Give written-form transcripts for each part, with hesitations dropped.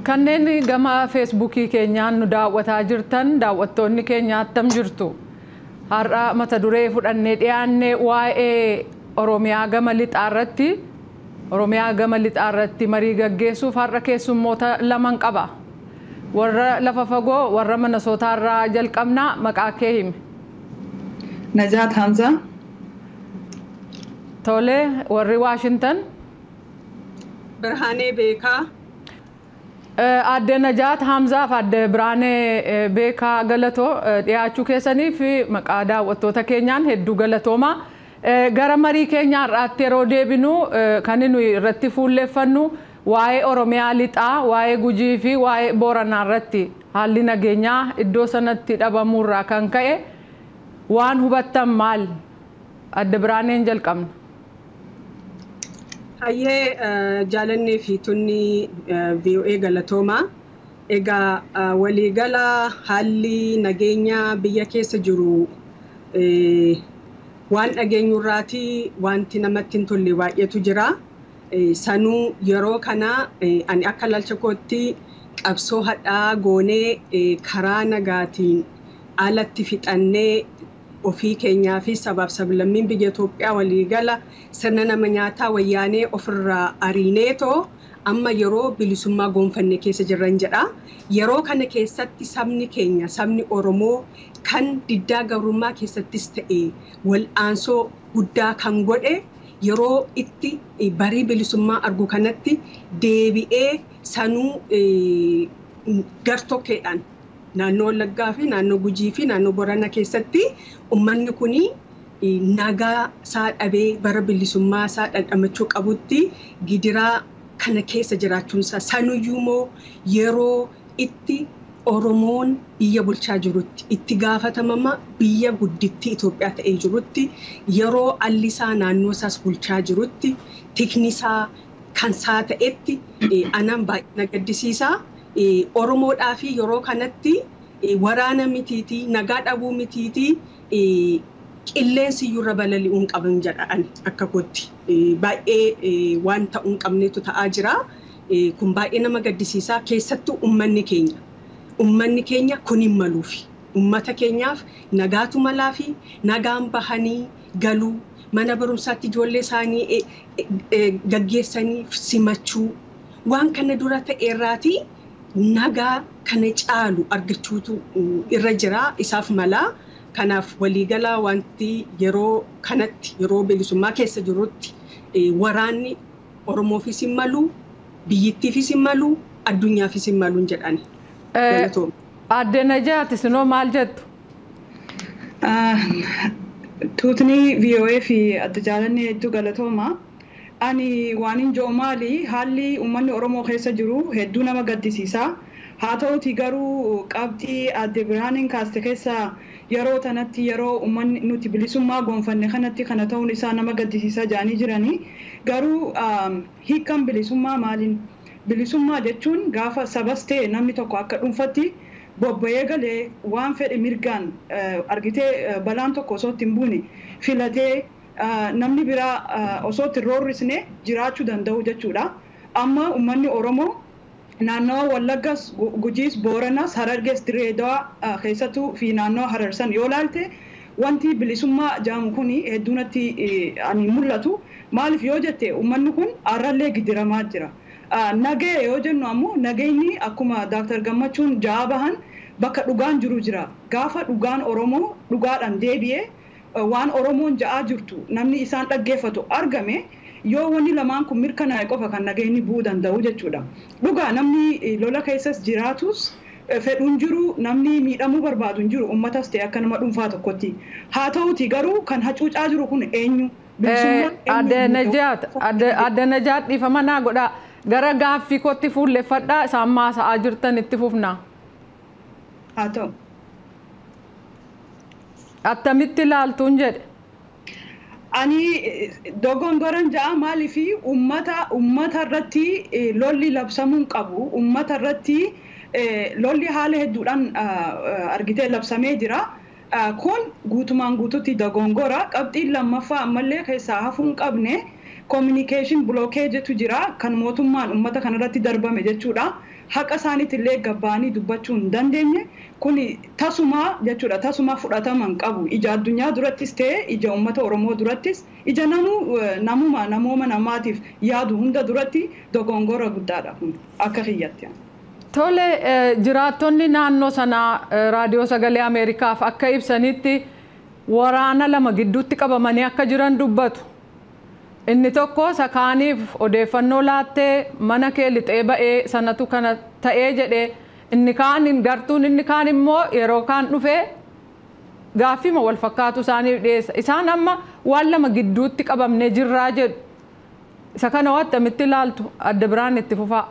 Kanneen gama Facebookii keenyaan nu daawwataa jirtan daawwattoonni keenya attam jirtu. Har'a mata duree fudhannee dhiyaanne waa'ee Oromiyaa gama lixaarratti marii gaggeessuuf har'a keessummoota lama qaba. Warra lafa fagoo warra Minnesotaarraa jalqabnaa maqaa kee himi. Najaat Hamza. Tole warri Washington. Birhaanee Beekaa. Adde Najaat Hamzaa fi adde Birhaanee Beekaa galatoo dhiyaachuu keessaniif maqaa daawwattoota keenyaan hedduu galatooma. Gara marii keenya har'aatti yeroo deebinu kan nuyi irratti fuulleeffannu waa'ee Oromiyaa lixaa, waa'ee Gujii fi waa'ee Booranaa irratti haalli nageenyaa iddoo sanatti dhabamuurraa kan ka'e waan hubattan maal? Adde Birhaaneen jalqabna. Hayyee jaalannee fi tunni VOA galatoomaa. Egaa waliigala haalli nageenyaa biyya keessa jiru waan dhageenyurraati wanti namatti hin tolle baay'eetu jira. Sanuu yeroo kana ani akka ilaalcha kootti qabsoo hadhaa goonee karaa nagaatiin alatti fixannee ofii keenyaa fi sabaaf sablammiin biyya Itoophiyaa waliigala sirna nama nyaataa wayyaanee ofirraa ariineetoo amma yeroo bilisummaa gonfanne keessa jirran jedha. Yeroo kana keessatti sabni keenya, sabni Oromoo kan diddaa gabrummaa keessattis ta'e wal'aansoo guddaa kan godhe yeroo itti barii bilisummaa argu kanatti deebi'ee sanuu gartokkeedhaan naannoo Wallaggaa fi naannoo Gujii fi naannoo Booranaa keessatti uummanni kuni nagaa isaa dhabee bara bilisummaa isaa dhandhamachuu qabutti gidiraa kana keessa jiraachuunsaa sanuyyuu moo yeroo itti Oromoon biyya bulchaa jirutti itti gaafatamama biyya guddittii Itoophiyaa ta'ee jirutti yeroo allisaa naannoo isaas bulchaa jirutti tiknisaa kan isaa ta'etti anaan baay'ee na gaddisiisa. Oromoodhaa fi yeroo kanatti waraana mitiitii nagaa dhabuu mitiitii qilleensi yurra balali'uun qaban jedhaan akka kootti baay'ee waan ta'uun qabneetu ta'aa jira. Kun baay'ee nama gaddisiisa. Keessattuu uummanni keenya kun hin maluufi. Uummata keenyaaf nagaatu malaa fi nagaan bahanii galuu mana barumsaatti ijoollee isaanii gaggeessanii simachuu waan kana dura ta'eerraati nagaa kana caalu argachuutu irra jira isaaf malaa. Kanaaf waliigala wanti yeroo kanatti yeroo bilisummaa keessa jirutti waraanni Oromoofis hin malu, biyyittiifis hin malu, addunyaafis hin maluun jedhani. Adde Najaat isinoo maal jettu? Tuutni VOA fi adda jaalannee hedduu galatooma. Ani waan hin jiru maali haalli uummanni Oromoo keessa jiru hedduu nama gaddisiisa. Haa ta'uuti garuu qabxii adde Birhaaneen kaaste keessa yeroo tanatti yeroo uummanni nuti bilisummaa gonfanne kanatti kana ta'uun isaa nama gaddisiisaa jaanii jiranii. Garuu hiikan bilisummaa maaliin? Bilisummaa jechuun gaafa sabas ta'e namni tokko akka dhuunfatti bobba'ee galee waan fedhe mirgaan argitee balaan tokko osoo ittiin buune filatee namni biraa osoo ittiin roorrisne jiraachuu danda'u jechuudha. Amma uummanni Oromoo naannoo Wallaggas, Gujiis, Booranas, Harargees, Direedawaa keessattuu fi naannoo Hararsan yoo ilaalte wanti bilisummaa jedhamu kun hedduunatti ani mul'atu. Maaliif yoo jette uummanni kun har'allee gidiramaa jira. Nagee yoo jennu ammoo nageenyi akkuma Dr. Gammachuun ja'a bahan bakka dhugaan jiru jira. Gaafa dhugaan Oromoo dhugaadhaan deebi'ee waan Oromoon ja'aa jirtu namni isaan dhaggeeffatu argame yoo wanni lamaan kun mirkanaa'e qofa kan nageenyi bu'uu danda'u jechuudha. Dhugaa namni lola keessas jiraatus fedhuun jiru namni miidhamuu barbaadu hin jiru uummatas ta'e akka nama dhuunfaa tokkotti. Haa ta'uuti garuu kan hacuucaa jiru kun eenyu? Adde Najaat dhiifama naa godhaa. Gara gaaffii kootti fuulleeffadhaa isaan maasa'aa jirtan itti fufnaa. Haa ta'u. Attamitti ilaaltuun jedhe? Ani dogongoran ja'a maaliif uummata irratti lolli labsamuun qabu uummata irratti lolli haala hedduudhaan argitee labsamee jira. Kun guutumaan guututti dogongora qabxiin lammaffaa ammallee keessaa hafuu hin qabne communication blockage jira kan mootummaan uummata kanarratti darbame jechuudha. haqa isaaniitillee gabbaanii dubbachuu hin dandeenye kun tasuma jechuudha tasuma fudhataman qabu ija addunyaa durattis ta'e ija uummata Oromoo durattis ija namooma namaatiif yaadu hunda duratti dogongora guddaadha kun akka kiyyatti. Tole jiraattonni naannoo sanaa raadiyoo sagalee Ameerikaaf akka ibsanitti waraana lama gidduutti qabamanii akka jiran dubbatu. Inni tokko sakaaniif odeeffannoo laattee mana kee lixee ba'ee sanatu kana ta'ee jedhee inni kaan hin gartuun inni kaan immoo yeroo kaan dhufee gaaffima wal fakkaatu isaaniif dhiyeessa. Isaan amma waan lama gidduutti qabamnee jirraa jedhu. Isa kana akkamitti ilaaltu adda biraan itti fufaa?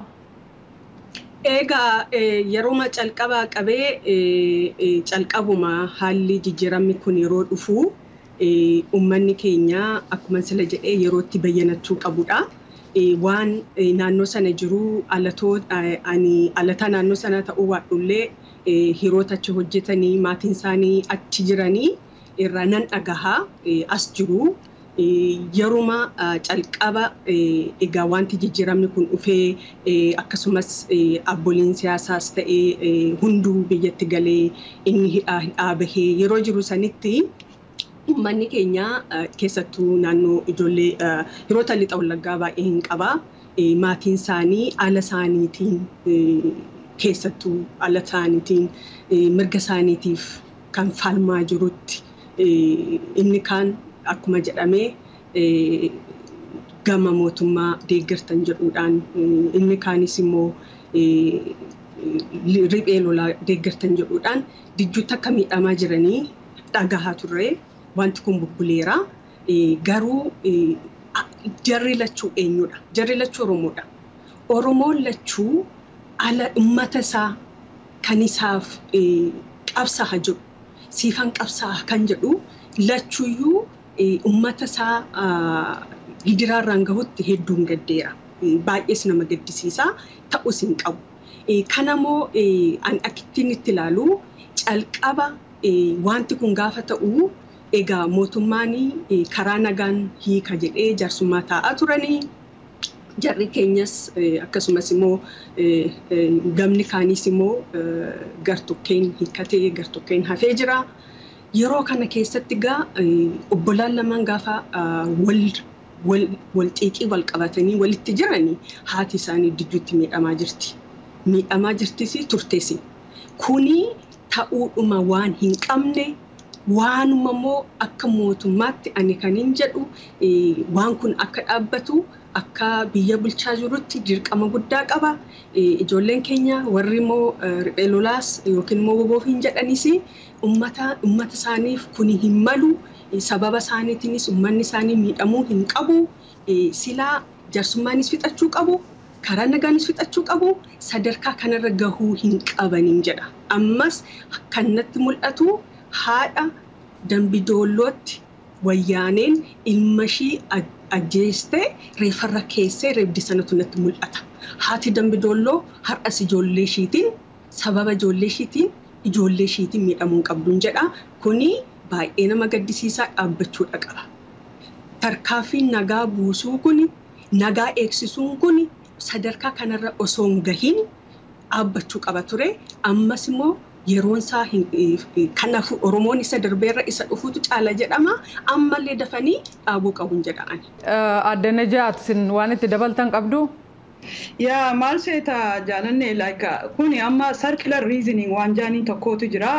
Egaa yeroo calqabaa qabee calqabuma haalli jijjiiramni kun yeroo dhufu uummanni keenya akkuma sila jedhee yerootti bayyanachuu qabudha. Waan naannoo sana jiru alataa naannoo sana ta'uu waadhullee hiriyoota achi hojjetanii maatiin isaanii achi jiranii irraa nan dhagahaa as jiru. Yeruma calqaba egaa wanti jijjiiramni kun dhufee akkasumas abboliin siyaasaas ta'ee hunduu biyyatti galee inni hidhaa bahee yeroo jiru sanitti uummanni keenya keessattuu naannoo ijoollee hiriyoota lixa wallaggaa baay'ee hin qaba. Maatiin isaanii ala isaaniitiin keessattuu ala isaaniitiin mirga isaaniitiif kan falmaa jirutti inni kaan akkuma jedhamee gama mootummaa deeggartan jedhuudhaan inni kaanis immoo riphee lolaa deeggartan jedhuudhaan gidduutti akka miidhamaa jiranii dhagahaa turre wanti kun bubbuleera. Garuu jarri lachuu eenyudha? Jarri lachuu Oromoodha. Oromoon lachuu ala uummata isaa kan isaaf qabsaa'aa jiru siifan qabsaa'aa kan jedhu lachuuyyuu uummata isaa gidiraarraan gahutti hedduun gaddeera. Baay'ees nama gaddisiisa ta'us hin qabu. Kanamoo an akkittiin itti ilaalu calqaba wanti kun gaafa ta'u egaa mootummaan karaa nagaan hiika jedhee jaarsummaa taa'aa turanii jarri keenyas akkasumas immoo gamni kaanis immoo gartokkeen hiikkatee gartokkeen hafee jira. Yeroo kana keessatti gaa obbolaan lamaan gaafa wal xiiqii wal qabatanii walitti jiranii haati isaanii gidduutti miidhamaa jirti. Miidhamaa jirtis turteesi. Kuni ta'uudhuma waan hin qabne waanuma immoo akka mootummaatti ani kan hin jedhu waan kun akka dhaabbatu akka biyya bulchaa jirutti dirqama guddaa qaba. Ijoolleen keenya warri immoo riphee lolaas yookiin immoo woboof hin jedhanis ummata isaaniif kuni hin malu. Sababa isaaniitiinis uummanni isaanii miidhamuu hin qabu. Silaa jaarsummaaniis fixachuu qabu. Karaa nagaanis fixachuu qabu. Sadarkaa kanarra gahuu hin qabaniin jedha. Ammas kan natti mul'atu haadha Dambidoollootti wayyaaneen ilma ishii ajjeestee reeffarra keessee reebdi sanatu natti mul'ata. Haati Dambidoolloo har'as ijoollee ishiitiin sababa ijoollee ishiitiin miidhamuu qabduun jedha. Kuni baay'ee nama gaddisiisaa dhaabbachuudha qaba. Tarkaanfiin nagaa buusuu kuni nagaa eegsisuun kuni sadarkaa kanarra osoo hin gahin dhaabbachuu qaba ture. Ammas immoo yeroon isaa kanaafuu Oromoon isa darbeerra isa dhufuutu caala jedhama. Ammallee dafanii dhaabuu qabuun jedhaan. Adda Najaat sin waan itti dabaltan qabdu? Yaa maal seeta jaalanne kuni amma circular reasoning waan jaaniin tokkootu jira.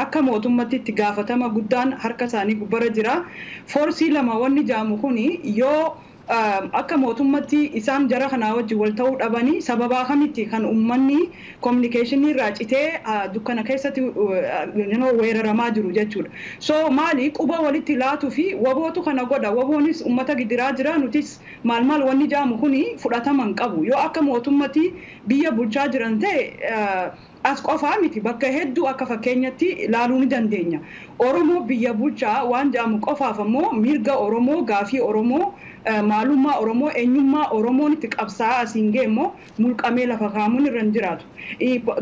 Akka mootummatti itti gaafatama guddaan harka isaanii gubbara jira. Foorsii lama wanni jaamu kuni yoo akka mootummatti isaan jara kanaa wajjin wal ta'uu dhabanii sababaa kamitti kan uummanni communicationii irraa citee dukkana keessatti weeraramaa jiru jechuudha. So maali quba walitti laatuu fi wabootu kana godha. Waboonis uummata gidiraa jira nutis maal wanni jaamu kuni fudhataman qabu. Yoo akka mootummatti biyya bulchaa jiran ta'e as qofaa miti bakka hedduu akka fakkeenyatti ilaaluu ni dandeenya. Oromoo biyya bulchaa waan jaamu qofaaf ammoo mirga Oromoo gaafii Oromoo maalummaa Oromoo eenyummaa Oromoon itti qabsaa'aa asiin geemmoo mulqamee lafa kaamuun irra hin jiraatu.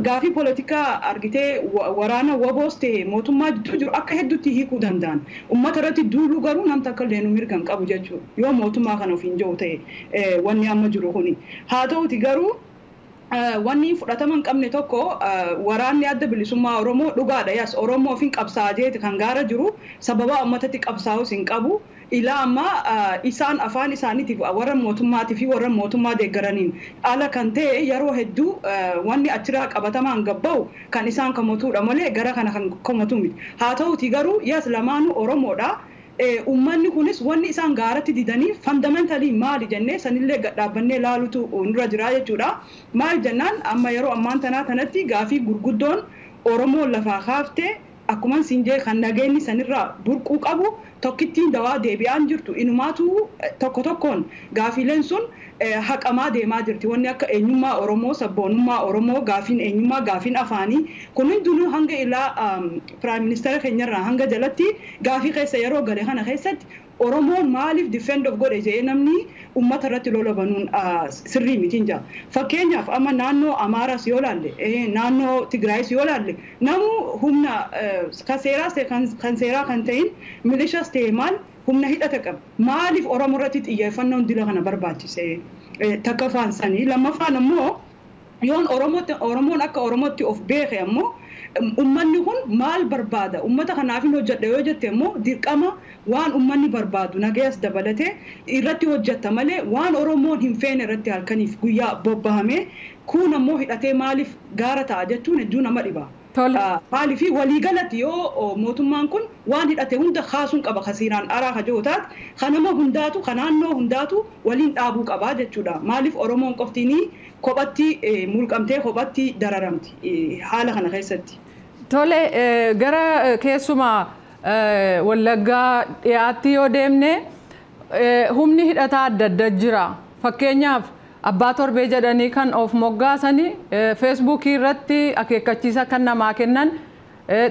Gaafii poolitikaa argitee waraana waboos ta'e mootummaa jidduu jiru akka hedduutti hiikuu danda'an. Uummata irratti duuluu garuu namni akka illee mirga hin qabu jechuudha. Yoo mootummaa kana ofiin jiru ta'e wanni amma jiru kuni. Haa ta'uti garuu wanni fudhatama hin qabne tokko waraanni adda bilisummaa Oromoo dhugaadha. Yes, Oromoo ofiin qabsaa'aa jeeti kan gaara jiru sababa uummatatti qabsaa'us hin qabu. Ilaa amma isaan afaan isaaniitiif warra mootummaatii fi warra mootummaa deeggaraniin ala kan ta'e yeroo hedduu wanni achirraa qabatamaan gabba'u kan isaan komatuudha malee gara kana kan komatu miti. Haa ta'uti garuu yes lamaanuu Oromoodha. Uummanni kunis wanni isaan gaaratti didanii fundamentally maali jennee sanillee dhaabbannee ilaalutu nurra jira jechuudha. Maal jennaan amma yeroo ammaan tanatti gaafii gurguddoon Oromoon lafaa kaaftee akkuma sinjee kan nageenyi sanirraa burquu qabu tokkittiin dawaa deebi'aan jirtu inumaatu tokko tokkoon gaafiileen sun haqamaa deemaa jirti. Wanni akka eenyummaa Oromoo, sabboonummaa Oromoo, gaafiin eenyummaa, gaafiin afaanii kun hundinuu hanga ilaa Prime Minister keenyarraa hanga jalatti gaafii keessa yeroo gale kana keessatti Oromoon maaliif defend of godhe jedhee namni uummata irratti lola banuun sirrii mitiin jira. Fakkeenyaaf amma naannoo Amaaras yoo laalle, naannoo Tigraayis yoo laalle, namu humna kan seeraa kan ta'in milishas ta'e maal humna hidhata qaba. Maaliif Oromoo irratti xiyyeeffannoon dila kana barbaachise? Takka faansanii lammaffaan ammoo yoon Oromoon akka Oromootti of beeke ammoo ummanni kun maal barbaada? Ummata kanaaf hin hojjedhe yoo jette ammoo dirqama waan ummanni barbaadu nagaas dabalatee irratti hojjetta malee waan Oromoon hin feene irratti halkaniif guyyaa bobbahame kun ammoo hidhatee maaliif gaara ta'a jechuun hedduu nama dhiba. Maaliif waliigalatti yoo mootummaan kun waan hidhate hunda kaasuun qaba kasiiraan araa hajootaat kanama hundaatu kanaannoo hundaatu waliin dhaabuu qaba jechuudha. Maaliif Oromoon qoftiinii kophatti mulqamtee kophatti dararamti haala kana keessatti. Tole gara keessumaa Wallaggaa dhiyaatti yoo deemne humni hidhataa adda adda jira. Fakkeenyaaf abbaa torbee jedhanii kan of moggaasanii feesbuukii irratti akeekkachiisa kan namaa kennan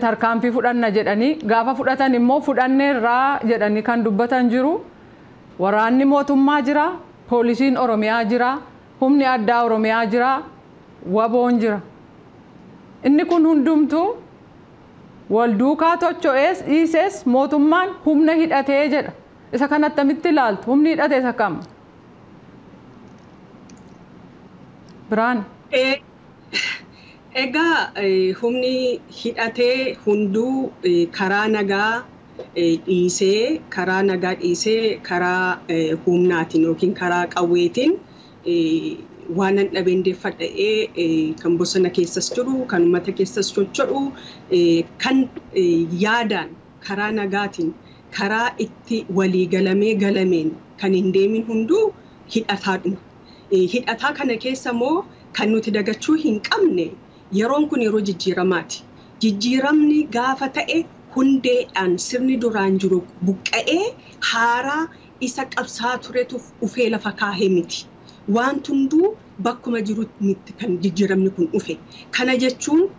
tarkaanfii fudhanna jedhanii gaafa fudhatan immoo fudhanneerraa jedhanii kan dubbatan jiru. Waraanni mootummaa jira, poolisiin Oromiyaa jira, humni addaa Oromiyaa jira, waboon jira. Inni kun hundumtuu wal duukaa tocho'ees dhiisees mootummaan humna hidhatee jedha. Isa kan attamitti ilaaltu? Humni hidhatee isa kam? Biraan. Egaa humni hidhatee hunduu karaa nagaa dhiisee karaa humnaatiin yookiin karaa qawweetiin waan an dhabeendeeffadha'ee kan bosona keessas jiru, kan uummata keessas socho'u, kan yaadaan karaa nagaatiin karaa itti walii galameen kan hin deemin hunduu hidhataadhuma. Hidhataa kana keessa immoo kan nuti dagachuu hin qabne yeroon kun yeroo jijjiiramaati. Jijjiiramni gaafa ta'e hundeedhaan sirni duraan jiru buqqa'ee haaraa isa qabsaa turetu ufee lafa kaahee miti. Waan hunduu bakkuma jirutti kan jijjiiramni kun dhufe. Kana jechuun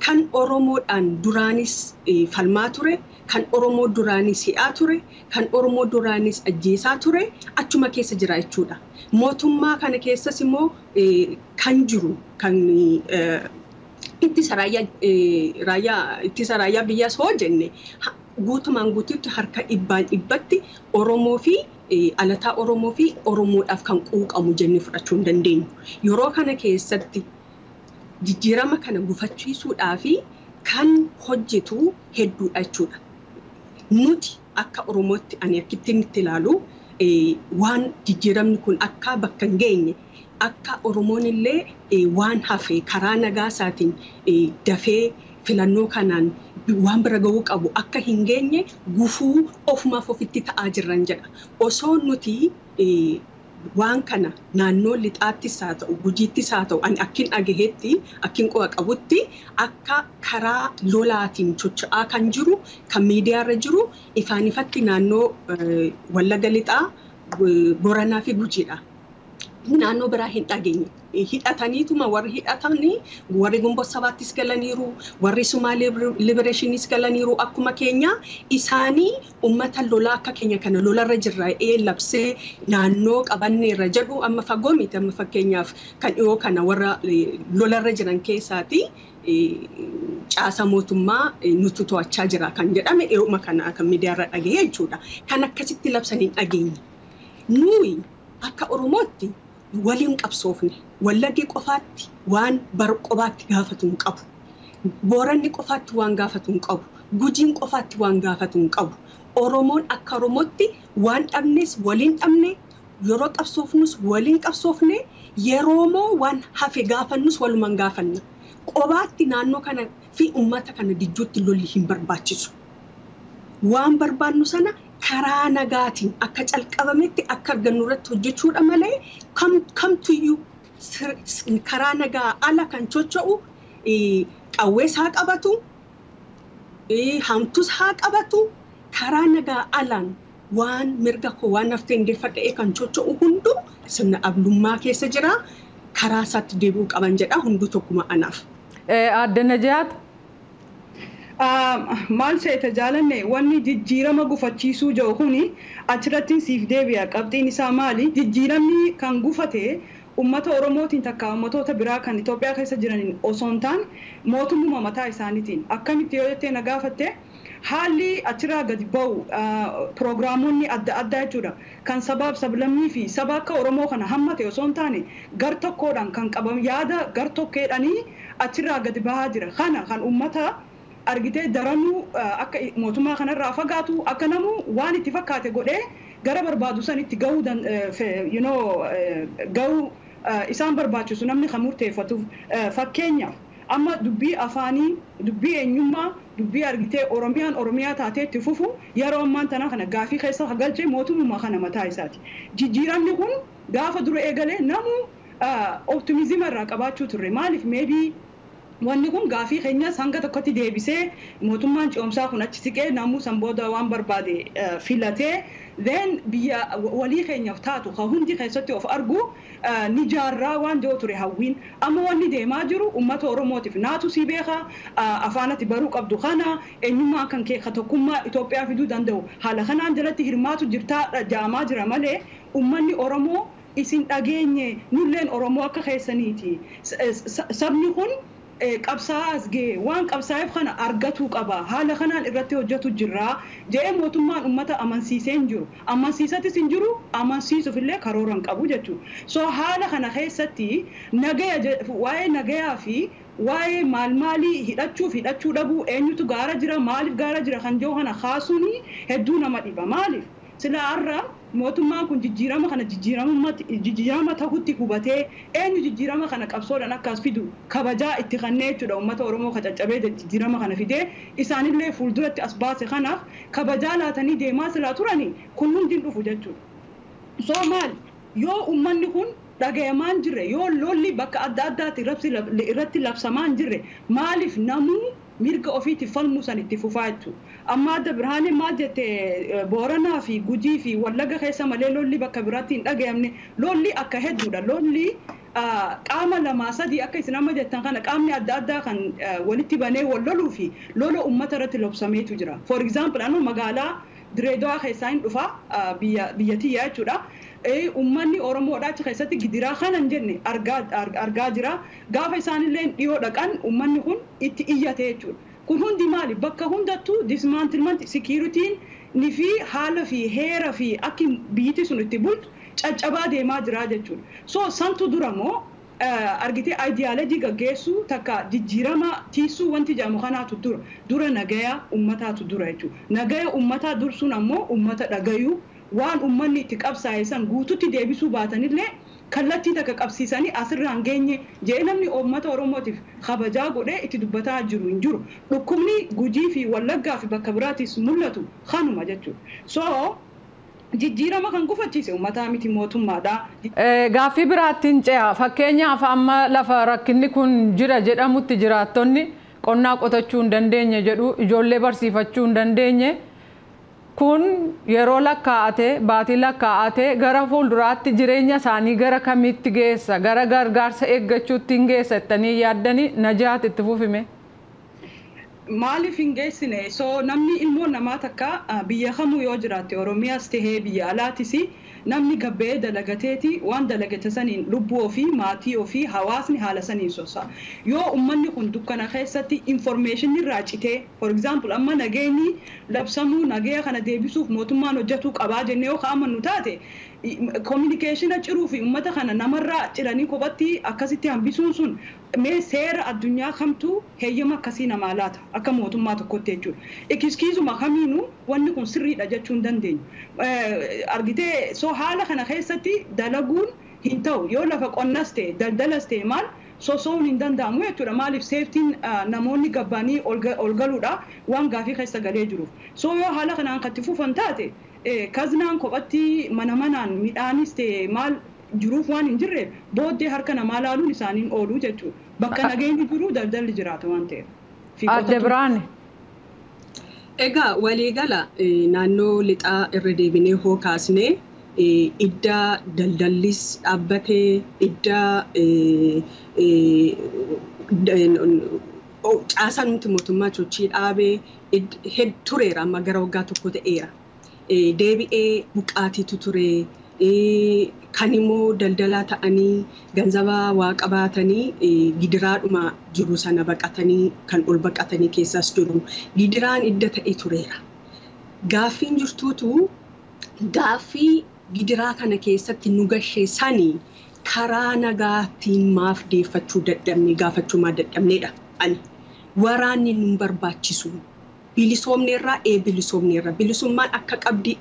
kan Oromoodhaan duraanis falmaa ture, kan Oromoo duraanis hidhaa ture, kan Oromoo duraanis ajjeesaa ture achuma keessa jira jechuudha. Mootummaa kana keessas immoo kan jiru kan ittisa raayyaa biyyaas hoo jenne guutumaan guutuutti harka dhibbatti Oromoo fi alataa Oromoo fi Oromoodhaaf kan quuqamu jennee fudhachuu hin dandeenyu. Yeroo kana keessatti jijjiirama kana gufachiisuudhaa fi kan hojjetu hedduudha jechuudha. Nuti akka Oromootti ani akkitti nutti ilaalu waan jijjiiramni kun akka bakka hin geenye akka Oromoon illee waan hafe karaa nagaa isaatiin dafee filannoo kanaan waan bira ga'uu qabu akka hin geenye gufuu ofumaaf ofitti ta'aa jirran jedha. Osoo nuti waan kana naannoo lixaattis haa ta'u gujiittis haa ta'u ani akkin dhagaheetti akkin qo'a qabutti akka karaa lolaatiin socho'aa kan jiru kan miidiyaarra jiru ifaan ifatti naannoo Wallagga lixaa Boranaa fi Gujiidha. Naannoo biraa hin dhageenye. Hidhataniituma warri hidhatanii warri Gumboo Sabaattis galaniiru, warri Sumaalee Liberationis galaniiru akkuma keenya isaanii uummata lolaa akka keenya kana lolarra jirra labsee naannoo qabanneerra jedhu amma fagoo miti amma fakkeenyaaf kan dhiyoo kana warra lolarra jiran keessaati caasa mootummaa nuti to'achaa jira kan jedhame dhiyooma kana kan miidiyaarra dhagahee jechuudha. Kan akkasitti labsanii dhageenye. Nuyi akka Oromootti waliin qabsoofne Wallaggi qofaatti waan bar qofaatti gaafatu hin qabu. Booranni qofaatti waan gaafatu hin qabu. Gujiin qofaatti waan gaafatu hin qabu. Oromoon akka Oromootti waan dhabnes waliin dhabne yeroo qabsoofnus waliin qabsoofne yeroo moo waan hafe gaafannus walumaan gaafanna. Qobaatti naannoo kana fi uummata kana dijjuutti lolli hin barbaachisu. Waan barbaannu sana karaa nagaatiin akka calqabametti akka argannu irratti hojjechuudha malee kamtuyyuu karaa nagaa ala kan socho'u qawwees haa qabatu hamtus haa qabatu karaa nagaa alaan waan mirga koo waan naftee indeeffadhee kan socho'u hunduu sirna ablummaa keessa jira karaa isaatti deebi'uu qaban jedha hunduu tokkuma anaaf. Aadde Najaat maal seeta jaalanne wanni jijjiirama gufachiisuu jiru kuni achirratti siif deebi'a qabxiin isaa maali jijjiiramni kan gufate ummata Oromootiin takka ummatoota biraa kan Itoophiyaa keessa jiraniin osoo hin taane mootummaa mataa isaaniitiin akkamitti yoo jettee na gaafatte haalli achirraa gadi ba'u pirogiraamonni adda addaa jechuudha kan sabaaf sablammii fi saba akka Oromoo kana hammate osoo hin taane gar tokkoodhaan kan qabamu yaada gar tokkeedhaanii achirraa gadi bahaa jira kana kan ummata argitee daranuu akka mootummaa kanarraa fagaatu akka namu waan itti fakkaate godhee gara barbaadu sanitti gahuu gahuu isaan barbaachisu namni kan murteeffatuuf fakkeenyaaf amma dubbii afaanii dubbii eenyummaa dubbii argitee Oromiyaa taateetti fufu yeroo ammaan tana kana gaafii keessa galchee mootummaa kana mataa isaati jijjiiramni kun gaafa dura eegalee namu optimizima irraa qabaachuu turre maaliif maybe wanni kun gaafii keenyas hanga tokkotti deebisee mootummaan ce'umsaa kun achi siqee namuu san booda waan barbaade filatee then biyya walii keenyaaf taatu ka hundi keessatti of argu ni jaarraa waan jiru ture hawwiin amma wanni deemaa jiru ummata Oromootiif naatu si beeka afaanatti baruu qabdu kana eenyummaa kan kee tokkummaa Itoophiyaa fiduu danda'u haala kanaan jalatti hirmaatu jirtaa jaamaa jira malee ummanni Oromoo isin dhageenye nulleen Oromoo akka keessaniiti sabni kun qabsaa'as gee waan qabsaa'eef kana argatuu qaba haala kanaan irratti hojjetu jirra jedhee mootummaan ummata amansiisee hin jiru amansiisatis hin jiru amansiisuuf illee karoora hin qabu jechuudha so haala kana keessatti waa'ee nagayaa fi waa'ee maalii hidhachuu dhabuu eenyutu gaara jira maaliif gaara jira kan jiru kana kaasuun hedduu nama dhiba maaliif sila arra mootummaan kun jijjiirama kana jijjiirama ta'utti hubatee eenyu jijjiirama kana qabsoodhaan akkas fidu kabajaa itti kannee jechuudha ummata Oromoo caccabee jijjiirama kana fidee isaanillee fuulduratti as baase kanaaf kabajaa laatanii deemaa silaa turanii kun hundi dhufu jechuudha so maal yoo ummanni kun dhagayamaan jirre yoo lolli bakka adda addaatti irratti labsamaan jirre maaliif namuu mirga ofiitiif falmuu san itti fufaa jechuudha. Amma adda birhaanee maal jette Booranaa fi Gujii fi Wallaga keessa malee lolli bakka biraatti hin dhagayamne lolli akka hedduudha. Lolli qaama lamaa sadii akka isin amma jettan kana qaamni adda addaa kan walitti banee wal loluu fi lola uummata irratti lobsameetu jira. For example anu magaalaa Direedawaa keessaa hin dhufa biyyatiyyaa jechuudha. Ummanni Oromoodhaa achi keessatti gidiraa kanan jenne argaa jira gaafa isaanillee dhiyoo dhaqan ummanni kun itti iyyate jechuudha kun hundi maali bakka hundattuu dismantilment security'n ni fi haala fi heera fi akka biyyiti sun itti bultu caccabaa deemaa jira jechuudha so santu duramoo argitee ideology gaggeessuu takka jijjiirama tiisuu wanti jedhamu kanaatu dura nagaya ummataatu dura jechuudha nagaya ummataa dursuun ammoo ummata dhagayuu waan ummanni itti qabsaa'e san guututti deebisuu baatanillee kallattii takka qabsiisanii asirraan geenye jee namni uummata Oromootiif kabajaa godhee itti dubbataa jiru hin jiru dhukkubni Gujii fi Wallaggaa fi bakka biraattis mul'atu kanuma jechuudha so jijjiirama kan gufachiise uummataa miti mootummaadha. Gaaffii biraattiin ce'a fakkeenyaaf amma lafa rakkinni kun jira jedhamutti jiraattonni qonnaa qotachuu hin dandeenye jedhu ijoollee barsiifachuu hin dandeenye. Kun yeroo lakkaa'ate baatii lakkaa'ate gara fuulduraatti jireenya isaanii gara kamitti geessa gara gargaarsa eeggachuutti hin geessa jettanii yaaddanii Najaat itti fufime. Maaliif hin geessine so namni ilmoon namaa takka biyya kamuu yoo jiraatte Oromiyaas tahee biyya alaatis namni gabbee dalagateeti waan dalagate saniin lubbuu ofii maatii ofii hawaasni haala saniin sossa yoo ummanni kun dukkana keessatti information irraa citee for example amma nageenyi labsamuu nagaya kana deebisuuf mootummaan hojjetuu qabaa jennee yoo ka'amannu taate communication ciruu fi uummata kana namarraa ciranii kophatti akkasitti hambisuun sun mee seera addunyaa kamtu heeyyama akkasii namaa laata akka mootummaa tokkotti jechuudha. Ikiskiizuma kamiinuu wanni kun sirriidha jechuu hin dandeenyu. Argitee soo haala kana keessatti dalaguun hin ta'u yoo lafa qonnas ta'e daldalas ta'e maal sosoon hin danda'amu jechuudha. Maaliif seeftiin namoonni gabbaanii ol galuudha waan gaafii keessa galee jiruuf. Soo yoo haala kanaan katti fufan taate kaznaan kophatti manaan midhaanis ta'e maal jiruuf waan hin jirreef booddee harka namaa laaluun isaaniin ooluu jechuudha. Bakka nageenyi jiru daldalli jiraata waan ta'eef. Adde Biraane. Egaa waliigala naannoo lixaa irra deebinee hoo kaasnee iddaa daldallis dhaabbatee iddaa caasaan nuti mootummaa sochii dhaabee tureera amma gara waggaa tokko ta'eera. Deebi'ee buqqaatiitu ture. Kan immoo daldalaa ta'anii ganzabaa waa qabaatanii gidiraadhuma jiru sana baqatanii kan ol baqatanii keessaas jiru. Gidiraan idda ta'e tureera. Gaaffiin jirtuutu gaaffii gidiraa kana keessatti nu gashee sanii karaa nagaatiin maaf deeffachuu dadhabne gaafachuu dadhabneedha. Ani waraanni nu barbaachisu. Bilisoomneerraa bilisoomneerra bilisummaan akka qabdi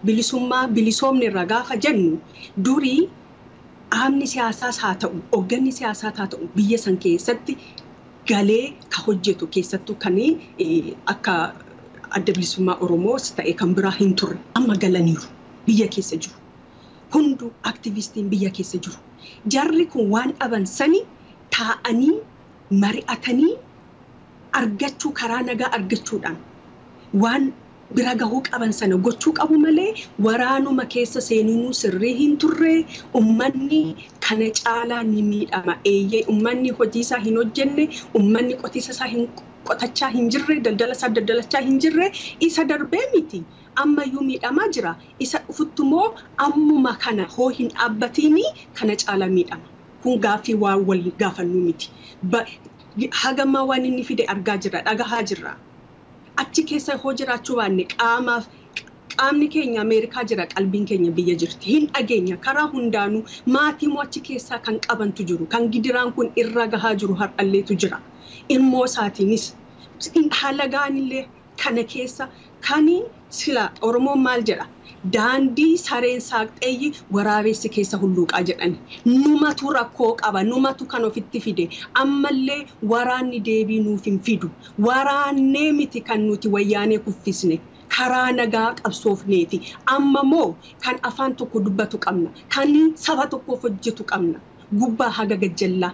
bilisoomneerra gaafa jennu durii qaamni siyaasaas haa ta'u hoogganni siyaasaa haa ta'u biyya san keessatti galee ka hojjetu keessattuu kan akka adda bilisummaa Oromoos ta'e kan biraa hin turre amma galaniiru biyya keessa jiru. Hunduu aktivistiin biyya keessa jiru. Jarri kun waan dhaban sani taa'anii mari'atanii argachuu karaa nagaa argachuudhaan waan bira gahuu qaban sana gochuu qabu malee waraanuma keessa seeninuu sirrii hin turre ummanni kana caalaa ni miidhama. Ummanni hojii isaa hin hojjenne ummanni qotiisa isaa hin qotachaa hin jirre daldala isaa daldalachaa hin jirre isa darbee miti ammayyuu miidhamaa jira. Isa dhufuttumoo ammuma kana hoo hin dhaabbatini kana caalaa miidhama. Kun gaaffii waan wal gaafannuu miti. Hagammaa waan inni fide argaa jira dhagahaa jirra. Achi keessa hoo jiraachuu baanne qaamni keenya Ameerikaa jira qalbiin keenya biyya jirti. Hin dhageenya karaa hundaanuu maatii moo achi keessaa kan qabantu jiru kan gidiraan kun irra gahaa jiru har'alleetu jira. Ilmoo isaatiinis haala gaanillee kana keessa kani sila Oromoon maal jedha daandii sareen saaqxeeyyi waraabessi keessa hulluuqaa jedhani. Numatu rakkoo qaba numatu kan ofitti fide ammallee waraanni deebii nuuf hin fidu. Waraannee miti kan nuti wayyaanee kuffisne karaa nagaa qabsoofneeti. Amma moo kan afaan tokko dubbatu qabna kan saba tokkoof hojjetu qabna. Gubbaa haga gajjallaa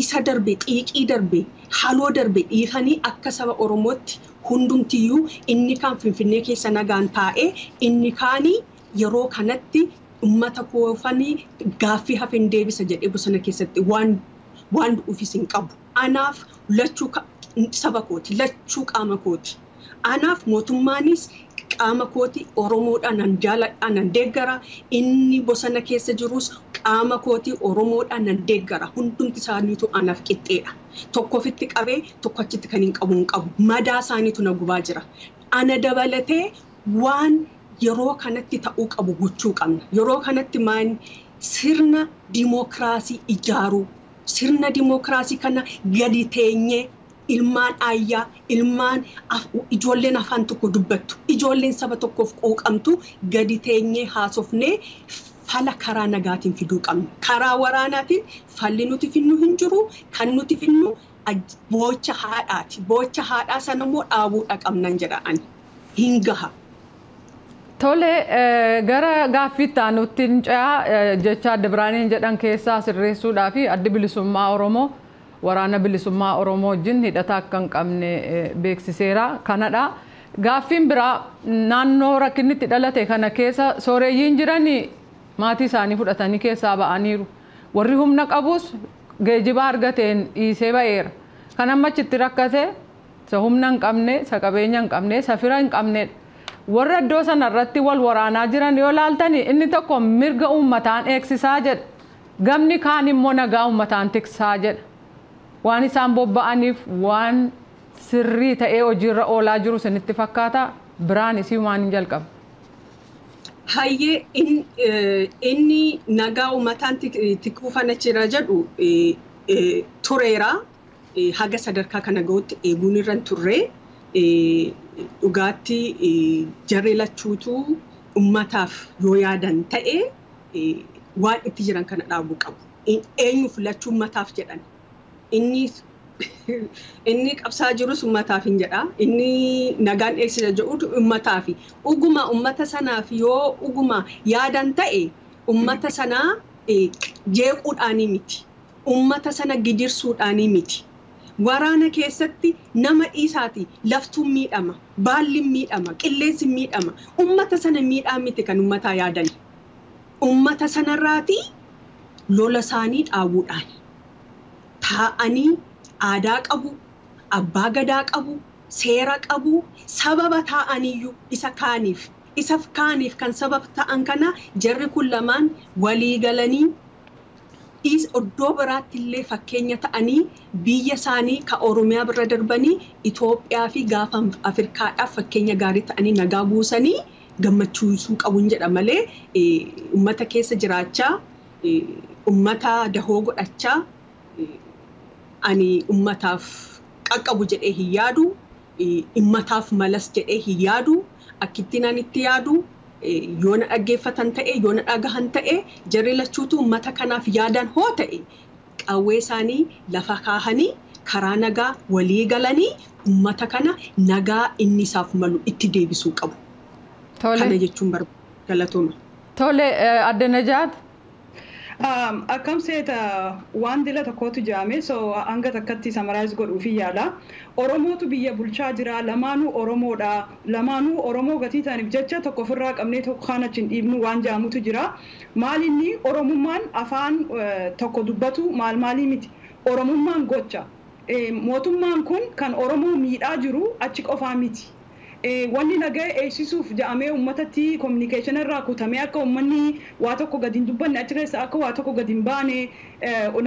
isa darbe xiiqii darbe haloo darbe dhiifanii akka saba Oromootti hundumtiyyuu inni kan Finfinnee keessa nagaan taa'ee inni kaanii yeroo kanatti ummata koofanii gaaffii hafeen deebisa jedhee bosona keessatti waan du'uufis hin qabu. Anaaf lachuu saba kooti lachuu qaama kooti. Anaaf mootummaanis qaama kooti Oromoodhaan nan jaaladhaan nan deeggara inni bosona keessa jirus qaama kooti Oromoodhaan nan deeggara hundumti isaaniitu anaaf qixxeedha. Tokko ofitti qabee tokko achitti kan hin qabu madaa isaaniitu na gubaa jira. Ana dabalatee waan yeroo kanatti ta'uu qabu gochuu qabna. Yeroo kanatti maan sirna dimookiraasii ijaaruu sirna dimookiraasii kana gadi teenyee ilmaan ayyaa ilmaan ijoolleen afaan tokko dubbattu ijoolleen saba tokkoof quuqamtu gadi teenyee haasofnee fala karaa nagaatiin fiduu qabna. Karaa waraanaatiin falli nuti finnu hin jiru kan nuti finnu boocha haadhaati. Boocha haadhaa sana immoo dhaabuudha qabnan jedhaan hin gaha. Tole gara gaaffiitti aanutti ce'aa jecha Adde Biraaneen jedhan keessaa sirreessuudhaa fi addi bilisummaa Oromoo waraana bilisummaa Oromoo wajjin hidhata akka hin qabne beeksiseera. Kanadha. Gaaffiin biraa naannoo rakkinnitti dhalate kana keessa sooreyyiin jiranii maatii isaanii fudhatanii keessaa ba'aniiru. Warri humna qabus geejjiba argateen dhiisee ba'eera. Kan amma achitti rakkate isa humna hin qabne, isa qabeenya hin qabne, isa fira hin qabnedha. Warra iddoo sanarratti wal waraanaa jiran yoo laaltani inni tokko mirga uummataan eegsisaa jedha. Gamni kaan immoo nagaa uummataan tiksaa jedha. Waan isaan bobba'aniif waan sirrii ta'ee hojiirra oolaa jiru isinitti fakkaata. Biraan isii waan hin jalqabu. Hayyee inni nagaa uummataan tikkuufana jira jedhu tureera haga sadarkaa kana ga'utti eeguun irraan turre dhugaatti jarri lachuutu uummataaf yoo yaadan ta'e waan itti jiran kana dhaabuu qabu. Eenyuuf lachuu uummataaf jedhan inni qabsaa jirus uummataaf hin jedha. Inni nagaan eegsisa jedhu uummataaf. Uguma uummata sanaaf yoo uguma yaadan ta'e uummata sanaa jeequudhaanii miti. Uummata sana gidirsuudhaanii miti. Waraana keessatti nama dhiisaati laftuun miidhama, baalli miidhama, qilleensi miidhama. Uummata sana miidhaa miti kan uummataa yaadan. Uummata sanarraati lola isaanii dhaabuudhaan taa'anii aadaa qabu, abbaa gadaa qabu, seera qabu, sababa taa'aniyyuu isa kaaniif kan sababa ta'an kana jarri kun lamaan walii galanii iddoo biraatti illee fakkeenya ta'anii biyya isaanii ka Oromiyaa bira darbanii Itoophiyaa fi gaafa Afrikaadhaaf fakkeenya gaarii ta'anii nagaa buusanii gammachiisuu qabuun jedha malee uummata keessa jiraachaa uummata dahoo godhachaa ani ummataaf qaqqabu jedhee hin yaadu, ummataaf malas jedhee hin yaadu, akkittiin ani itti yaadu yoo na dhaggeeffatan ta'e, yoo na dhagahan ta'e jarri lachuutu ummata kanaaf yaadan hoo ta'e qawwee isaanii lafa kaahanii karaa nagaa walii galanii ummata kana nagaa inni isaaf malu itti deebisuu qabu. Kana jechuun galatooma. Tole Adde Najaat. Akkam seeta waan dila tokkotu jaame so hanga takkatti summarize godhuufi yaala. Oromootu biyya bulchaa jira, lamaanuu Oromoodha. Lamaanuu Oromoo gatii ta'aniif jecha tokko ofirraa qabnee tokko kaan achiin dhiibnu waan jaamutu jira. Maalinni Oromummaan afaan tokko dubbatu maalii miti. Oromummaan gocha. Mootummaan kun kan Oromoo miidhaa jiru achi qofaa miti. Wanni nagaa eegsisuuf jedhamee uummatatti communication irraa kutamee akka uummanni waa tokko gadi hin dubbanne achi keessa akka waa tokko gadi hin baane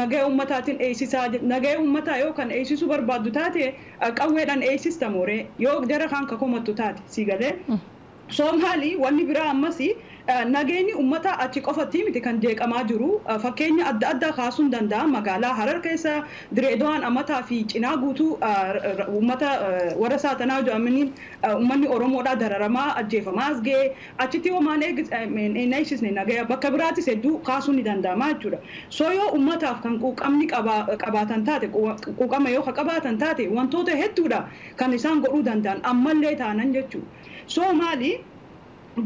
nagaa uummataatiin eegsisaa nagaa uummataa yoo kan eegsisuu barbaaddu taate qawweedhaan eegsista mooree yoo jara kan kakomattu taate si galee Soomaalii wanni biraa ammas nageenyi uummataa achi qofatti miti kan jeeqamaa jiru fakkeenya adda addaa kaasuun danda'a magaalaa Harar keessa Direedawaan amataa fi cinaa guutuu uummata warra saatanaa jedhamanii uummanni Oromoodhaa dararamaa ajjeefamaa as ga'e achitti homaan eegsisne nagaa bakka biraattis hedduu kaasuun ni danda'ama jechuudha. So yoo uummataaf kan quuqamni qabaatan taate quuqama yoo qabaatan taate wantoota hedduudha kan isaan godhuu danda'an ammallee taanan jechuudha. Soomaalii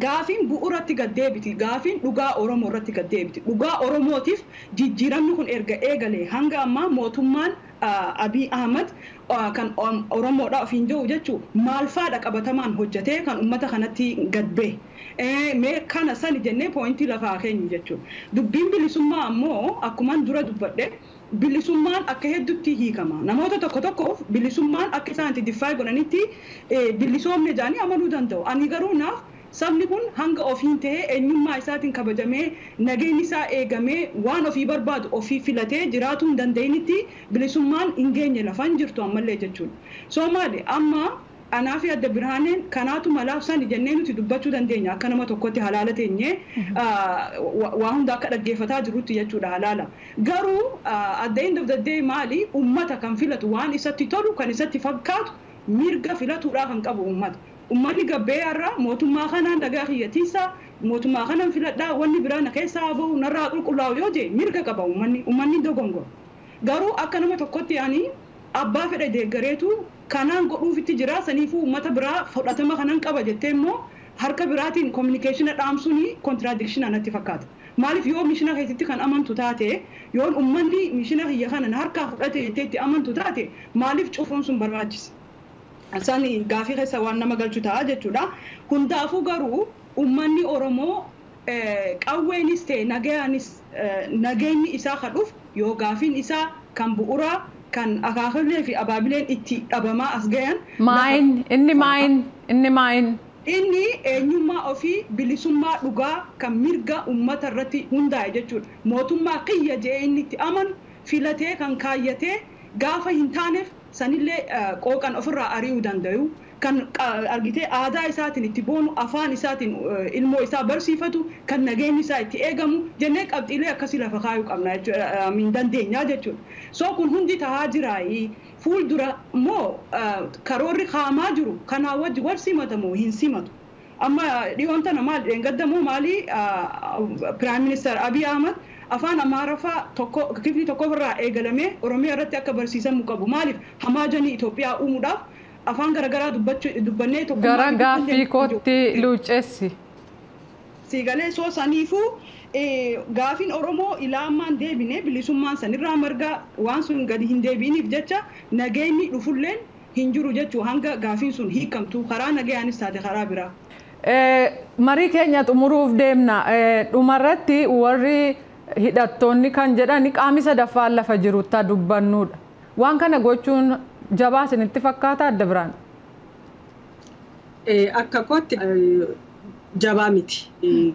Gaafiin bu'uuratti gaddeebiti. Gaafiin dhugaa Oromoo irratti gaddeebiti. Dhugaa Oromootiif jijjiiramni kun erga eegalee hanga ammaa mootummaan Abiy Ahmed kan Oromoodhaa ofiin jiru jechuun maal faadha qabatamaan hojjetee kan uummata kanatti gad ba'e. Mee kana sani jennee poointii lafaa keenya jechuudha. Dubbiin bilisummaa ammoo akkuman dura dubbadhe bilisummaan akka hedduutti hiikama. Namoota tokkoof bilisummaan akka isaan itti diffaa godhanitti bilisoomne jedhanii amanuu danda'u. Ani garuu naaf sabni kun hanga ofiin ta'ee eenyummaa isaatiin kabajamee nageenyi isaa eegamee waan ofii barbaadu ofii filatee jiraatuu hin danda'initti bilisummaan hin geenye lafaan jirtu ammallee jechuudha. Soomaali amma anaa fi Adde Birhaaneen kanaatu malaaf sani jennee nuti dubbachuu dandeenya akka nama tokkotti halaala teenyee waa hunda akka dhaggeeffataa jirutti jechuudha halaala. Garuu at the end of the day maali uummata kan filatu waan isatti tolu kan isatti fakkaatu mirga filatuudhaa kan qabu uummata. Uummanni gabbee irraa mootummaa kanaan dhagaa kiyyatiisa mootummaa kanaan filadhaa wanni biraa na keessaa bahu narraa qulqullaa'u yoo jee mirga qaba uummanni dogongo. Garuu akka nama tokkotti ani abbaa fedhe deeggareetu kanaan godhuufitti jira saniifuu uummata biraa fudhatama kanaan qaba jettee immoo harka biraatiin communication dhaamsuun contradiction anatti fakkaata. Maaliif yoo mishina keessatti kan amantu taate yoo uummanni mishina kiyya kanan harkaa fudhate jettee itti amantu taate maaliif cufuun sun barbaachisa? Asani gaafii keessa waan nama galchu ta'a jechuudha. Hundaafuu garuu uummanni Oromoo qawweenis ta'e nageenyi isaa kadhuuf yoo gaafiin isaa kan bu'uuraa kan akaakilee fi abaabileen itti dhabamaa as gayan. Inni eenyummaa ofii bilisummaa dhugaa kan mirga uummata irratti hundaa'e jechuudha. Mootummaa kiyya jee inni itti amanu filatee kan kaayyatee gaafa hin taaneef sanillee qooqan ofirraa ari'uu danda'u kan argitee aadaa isaatiin itti boonu afaan isaatiin ilmoo isaa barsiifatu kan nageenyi isaa itti eegamu jennee qabxiilee akkasii lafa kaayuu qabna jechuudha min dandeenyaa jechuudha. So kun hundi tahaa jiraayi fuuldura immoo karoorri kaamaa jiru kanaa wajji wal simatamu hin simatu. Amma dhiyoon tana maal dheengaddamoo maali Prime Minister Abiy Ahmed afaan Amaaraffaa kifli tokko irraa eegalamee Oromiyaa irratti akka barsiisamu qabu. Maaliif hamaajanii Itoophiyaa uumuudhaaf afaan garaagaraa dubbannee tokko gara gaaffii kootti luucessi. Siigalee soo saniifuu gaafiin Oromoo ilaamaan deebine bilisummaan sanirraa margaa waan sun gadi hin deebiiniif jecha nageenyi dhufulleen hin jiru jechuu hanga gaafiin sun hiikamtu karaa nagayaanis taate karaa biraa. Marii keenya xumuruuf deemna. Dhumarratti warri hidhattoonni kan jedhan qaamni sadaffaan lafa jirutti dubbannuudha. Waan kana gochuun jabaa isinitti fakkaata Adde Biraan? Akka kootti jabaa miti.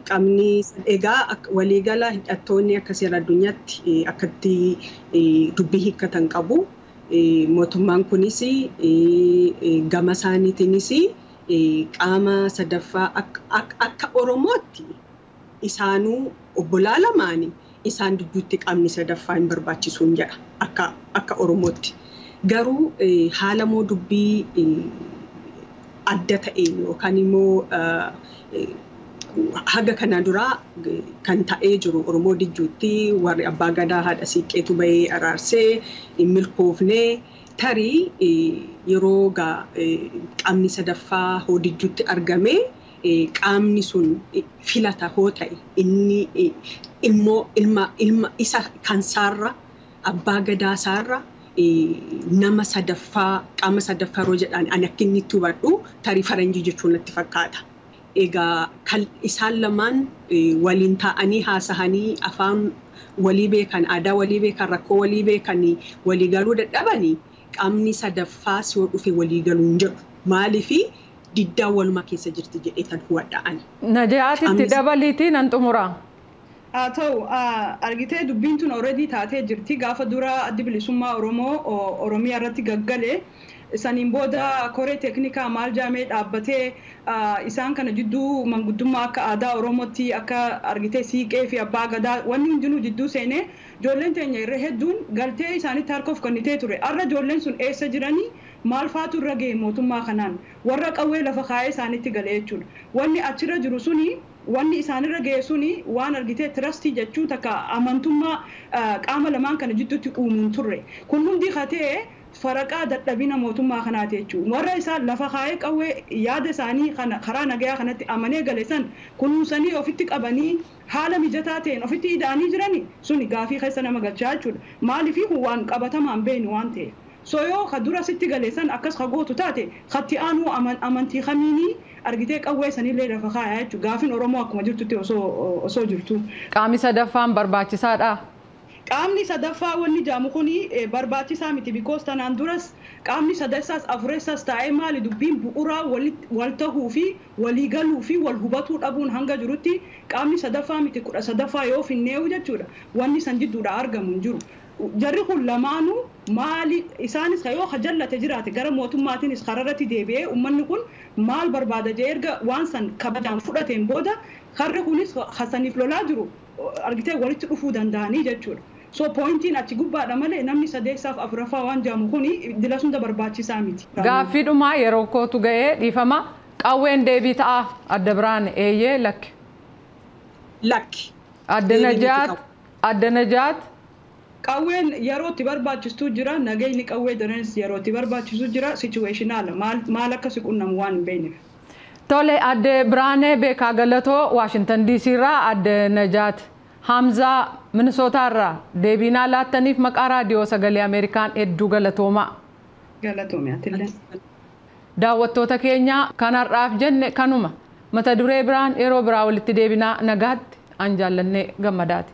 Qaamni egaa waliigala hidhattoonni akka seera addunyaatti akkatti dubbii hiikkatan qabu. Mootummaan kunis gama isaaniitiinis qaama sadaffaa akka Oromootti isaanuu obbolaa lamaanii isaan gidduutti qaamni sadaffaa hin barbaachisuun jedha akka Oromootti. Garuu haala moo dubbii adda ta'een yookaan immoo haga kana duraa kan ta'ee jiru Oromoo gidduutti warri abbaa gadaa haadha siiqqeetu bahee araarsee hin milkoofnee tarii yeroo qaamni sadaffaa gidduutti argamee qaamni sun filata hoo ta'e inni ilma isa kan saarra abbaa gadaa saarra nama sadaffaa qaama sadaffaa yeroo jedhaan ani akka inni itti hubadhu tarii faranjii jechuun natti fakkaata. Egaa isaan lamaan waliin taa'anii haasa'anii afaan walii beekan aadaa walii beekan rakkoo walii beekan walii galuu dadhabanii qaamni sadaffaa yoo dhufe walii galuu hin jedhu. Maaliif diddaa walumaa keessa jirti jedhee tan hubadhaan. Najaatitti dabaliitii nan xumuraa. Haa ta'u argitee dubbiin tun already taatee jirti gaafa dura addi bilisummaa Oromiyaa irratti gaggalee saniin booda koree teeknikaa maal jaamee dhaabbatee isaan kana jidduu manguddummaa akka aadaa Oromootti akka argitee siiqee fi abbaa gadaa wanni hundinuu jidduu seenee ijoolleen teenya irra hedduun galtee isaanitti harka of kennitee ture. Arra ijoolleen sun eessa jiranii maal faatu irra ga'e mootummaa kanaan warra qawwee lafa kaayee isaanitti galee jechuudha. Wanni achirra jiru suni wanni isaanirra ga'e suni waan argitee trustii jechuu takka amantummaa qaama lamaan kana jidduutti uumuun turre. Kun hundi katee faraqaa dadhabina mootummaa kanaati jechuudha. Warra isaan lafa kaayee qawwee yaada isaanii karaa nagayaa kanatti amanee galeessan kunuunsanii ofitti qabanii haala mijataa ta'een ofitti ida'anii jiranii suni gaafii keessa nama galchaa jechuudha. Maaliif waan qabatamaan beeknu waan ta'eef. Soyoo ka dura sitti galeessan akkas ka gootu taate katti aanuu amantii kamiinii argitee qawwee sanillee lafa kaayaa jechuudha. Gaafiin Oromoo akkuma jirtutti osoo jirtu. Qaamni sadaffaan barbaachisaadha. Qaamni sadaffaa wanni jaamu kuni barbaachisaa miti because tanaan duras qaamni sadaffaas afuressaas taa'ee maali dubbiin bu'uuraa wal tahuu fi walii galuu fi wal hubatuu dhabuun hanga jirutti qaamni sadaffaa miti 13ffaa yoo finneewu jechuudha. Wanni san jidduudha argamu hin jiru. Jarri kun lamaanuu maali isaanis yoo jallate jiraate gara mootummaatiinis kararratti deebi'ee uummanni kun maal barbaada jee erga waan san kabajaan fudhateen booda karri kunis hasaniif lolaa jiru argitee walitti dhufuu danda'anii jechuudha. So pointiin achi gubbaadha malee namni sadeessaaf afuraffaa waan jaamu kuni dila sunda barbaachisaa miti. Gaaffiidhumaa yeroo kootu ga'ee dhiifama qawween deebii ta'a Adde Biraan eeyyee lakki. Lakki. Adde Najaat. Qawween yerootti barbaachistu jira nageenyi qawwee dareens yerootti barbaachisu jira situationaala maal akka siqunnamu waan hin beekneef. Tole Adde Biraanee Beekaa Galatoo Waashingtan DC irraa Adde Najaat Hamzaa Minnesota irraa deebiinaa laattaniif maqaa raadiyoo sagalee Ameerikaan hedduu galatoomaa. Galatoomaa. Daawwattoota keenya kanarraaf jenne kanuma mata duree biraan yeroo biraa walitti deebinaa nagaatti an jaallannee gammadaati.